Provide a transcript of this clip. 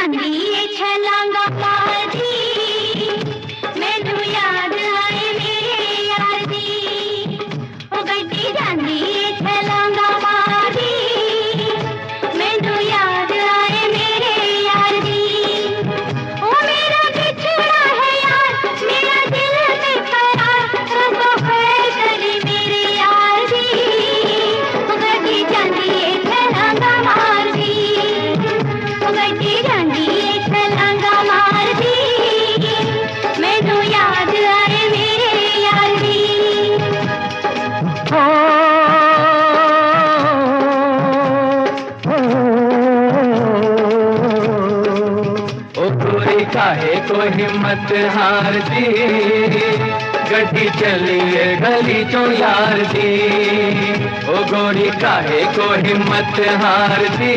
ਜਾਂਦੀ ਏ ਛਲਾਂਗਾ ਮਾਰਦੀ, ਮੈਨੂੰ ਯਾਦ ਆਏ ਮੇਰੇ ਯਾਰ ਦੀ। ਉਹ ਗੱਡੀ ਜਾਂਦੀ ਏ ਛਲਾਂਗਾ ਮਾਰਦੀ, ਮੈਨੂੰ ਯਾਦ ਆਏ ਮੇਰੇ ਯਾਰ ਦੀ। ਉਹ ਮੇਰਾ ਵਿਛੜਾ ਹੈ ਯਾਰ, ਮੇਰਾ ਦਿਲ ਬੇਕਰਾਰ, ਰੱਬਾ ਖੈਰ ਕਰੇ ਮੇਰੇ ਯਾਰ ਦੀ। ਉਹ ਗੱਡੀ ਜਾਂਦੀ ਏ ਛਲਾਂਗਾ ਮਾਰਦੀ, ਉਹ ਗੱਡੀ ਜਾਂਦੀ ਏ ਛਲਾਂਗਾ ਮਾਰਦੀ, ਮੈਨੂੰ ਯਾਦ ਆਏ ਮੇਰੇ ਯਾਰ ਦੀ। ओ गोरी काहे को हिम्मत हारती, गड्डी चलिए गली चो यार दी। ओ गोरी काहे को हिम्मत हारती।